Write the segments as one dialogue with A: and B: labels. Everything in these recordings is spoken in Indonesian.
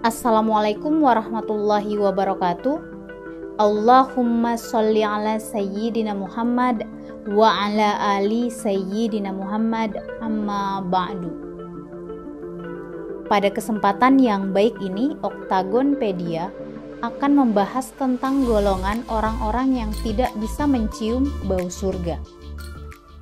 A: Assalamualaikum warahmatullahi wabarakatuh. Allahumma sholli ala sayyidina Muhammad wa ala ali sayyidina Muhammad, amma ba'du. Pada kesempatan yang baik ini, Oktagonpedia akan membahas tentang golongan orang-orang yang tidak bisa mencium bau surga.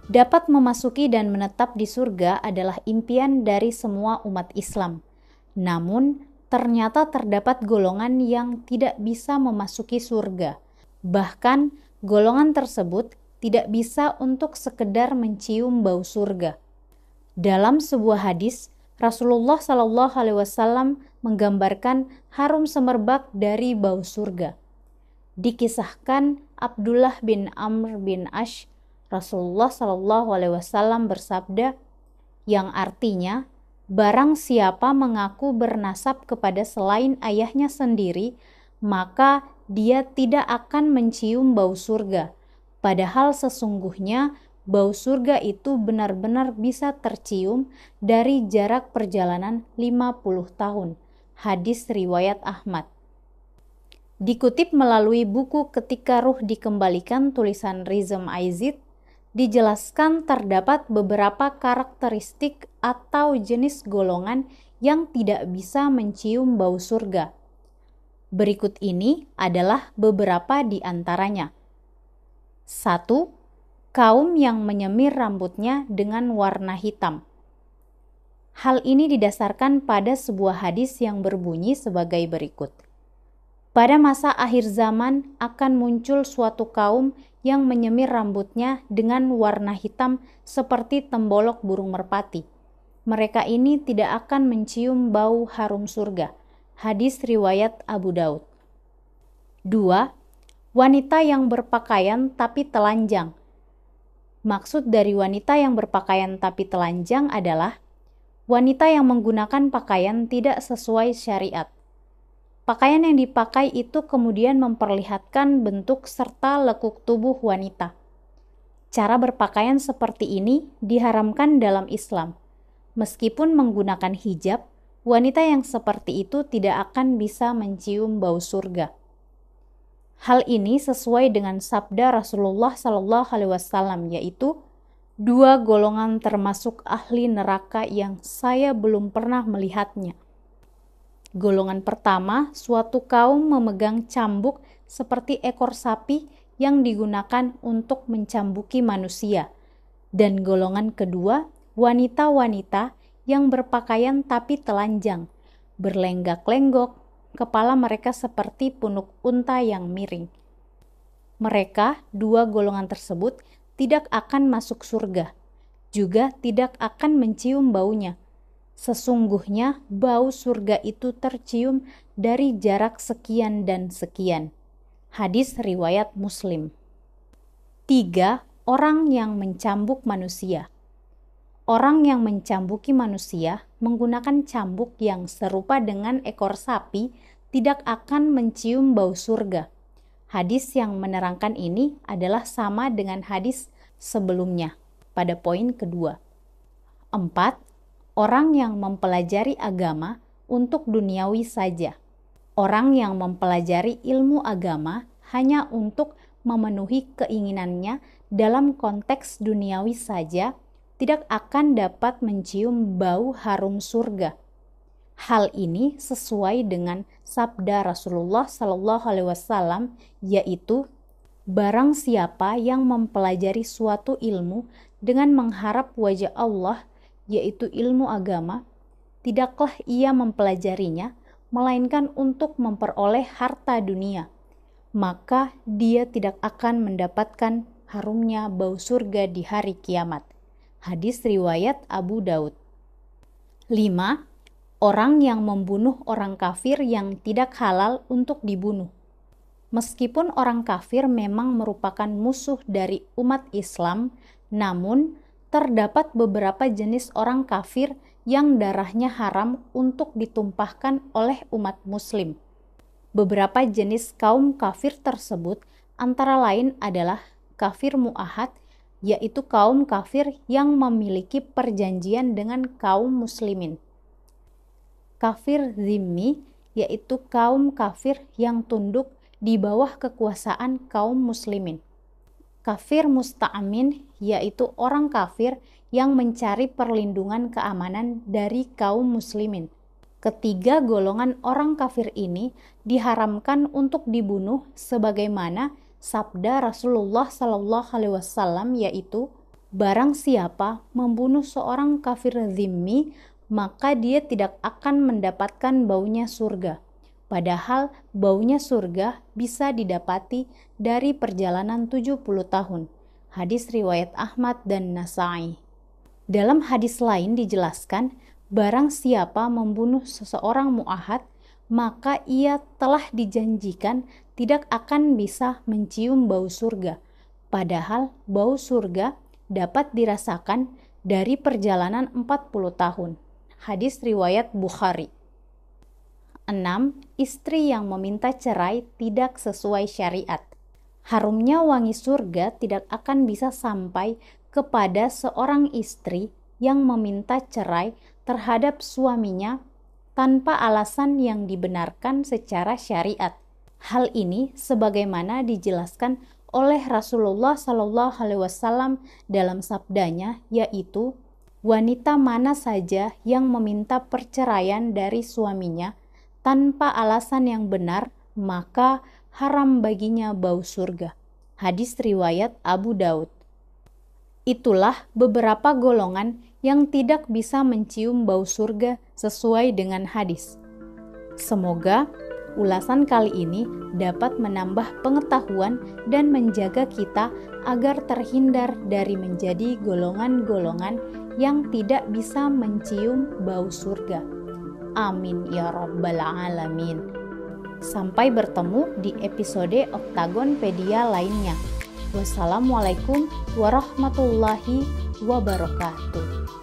A: Dapat memasuki dan menetap di surga adalah impian dari semua umat Islam. Namun, ternyata terdapat golongan yang tidak bisa memasuki surga. Bahkan, golongan tersebut tidak bisa untuk sekedar mencium bau surga. Dalam sebuah hadis, Rasulullah SAW menggambarkan harum semerbak dari bau surga. Dikisahkan Abdullah bin Amr bin Ash, Rasulullah SAW bersabda, yang artinya, barang siapa mengaku bernasab kepada selain ayahnya sendiri, maka dia tidak akan mencium bau surga. Padahal sesungguhnya bau surga itu benar-benar bisa tercium dari jarak perjalanan 50 tahun. Hadis riwayat Ahmad. Dikutip melalui buku Ketika Ruh Dikembalikan tulisan Rizm Aizid, dijelaskan terdapat beberapa karakteristik atau jenis golongan yang tidak bisa mencium bau surga. Berikut ini adalah beberapa di antaranya. 1. Kaum yang menyemir rambutnya dengan warna hitam. Hal ini didasarkan pada sebuah hadis yang berbunyi sebagai berikut. Pada masa akhir zaman akan muncul suatu kaum yang menyemir rambutnya dengan warna hitam seperti tembolok burung merpati. Mereka ini tidak akan mencium bau harum surga. Hadis riwayat Abu Daud. 2. Wanita yang berpakaian tapi telanjang. Maksud dari wanita yang berpakaian tapi telanjang adalah wanita yang menggunakan pakaian tidak sesuai syariat. Pakaian yang dipakai itu kemudian memperlihatkan bentuk serta lekuk tubuh wanita. Cara berpakaian seperti ini diharamkan dalam Islam. Meskipun menggunakan hijab, wanita yang seperti itu tidak akan bisa mencium bau surga. Hal ini sesuai dengan sabda Rasulullah SAW, yaitu 2 golongan termasuk ahli neraka yang saya belum pernah melihatnya. Golongan pertama, suatu kaum memegang cambuk seperti ekor sapi yang digunakan untuk mencambuki manusia. Dan golongan kedua, wanita-wanita yang berpakaian tapi telanjang, berlenggak-lenggok, kepala mereka seperti punuk unta yang miring. Mereka, 2 golongan tersebut, tidak akan masuk surga, juga tidak akan mencium baunya. Sesungguhnya bau surga itu tercium dari jarak sekian dan sekian. Hadis riwayat Muslim. 3. Orang yang mencambuk manusia. Orang yang mencambuki manusia menggunakan cambuk yang serupa dengan ekor sapi tidak akan mencium bau surga. Hadis yang menerangkan ini adalah sama dengan hadis sebelumnya pada poin kedua. 4. Orang yang mempelajari agama untuk duniawi saja. Orang yang mempelajari ilmu agama hanya untuk memenuhi keinginannya dalam konteks duniawi saja, tidak akan dapat mencium bau harum surga. Hal ini sesuai dengan sabda Rasulullah SAW, yaitu barang siapa yang mempelajari suatu ilmu dengan mengharap wajah Allah, yaitu ilmu agama, tidaklah ia mempelajarinya, melainkan untuk memperoleh harta dunia. Maka dia tidak akan mendapatkan harumnya bau surga di hari kiamat. Hadis riwayat Abu Daud. 5. Orang yang membunuh orang kafir yang tidak halal untuk dibunuh. Meskipun orang kafir memang merupakan musuh dari umat Islam, namun terdapat beberapa jenis orang kafir yang darahnya haram untuk ditumpahkan oleh umat muslim. Beberapa jenis kaum kafir tersebut antara lain adalah kafir mu'ahad, yaitu kaum kafir yang memiliki perjanjian dengan kaum muslimin. Kafir zimmi, yaitu kaum kafir yang tunduk di bawah kekuasaan kaum muslimin. Kafir musta'min, yaitu orang kafir yang mencari perlindungan keamanan dari kaum muslimin. Ketiga golongan orang kafir ini diharamkan untuk dibunuh sebagaimana sabda Rasulullah SAW, yaitu barang siapa membunuh seorang kafir zimmi, maka dia tidak akan mendapatkan baunya surga. Padahal baunya surga bisa didapati dari perjalanan 70 tahun. Hadis riwayat Ahmad dan Nasa'i. Dalam hadis lain dijelaskan, barang siapa membunuh seseorang mu'ahad, maka ia telah dijanjikan tidak akan bisa mencium bau surga. Padahal bau surga dapat dirasakan dari perjalanan 40 tahun. Hadis riwayat Bukhari. 6. Istri yang meminta cerai tidak sesuai syariat. Harumnya wangi surga tidak akan bisa sampai kepada seorang istri yang meminta cerai terhadap suaminya tanpa alasan yang dibenarkan secara syariat. Hal ini sebagaimana dijelaskan oleh Rasulullah SAW dalam sabdanya, yaitu wanita mana saja yang meminta perceraian dari suaminya tanpa alasan yang benar, maka haram baginya bau surga. Hadis riwayat Abu Daud. Itulah beberapa golongan yang tidak bisa mencium bau surga sesuai dengan hadis. Semoga ulasan kali ini dapat menambah pengetahuan dan menjaga kita agar terhindar dari menjadi golongan-golongan yang tidak bisa mencium bau surga. Amin ya rabbal alamin. Sampai bertemu di episode Oktagonpedia lainnya. Wassalamualaikum warahmatullahi wabarakatuh.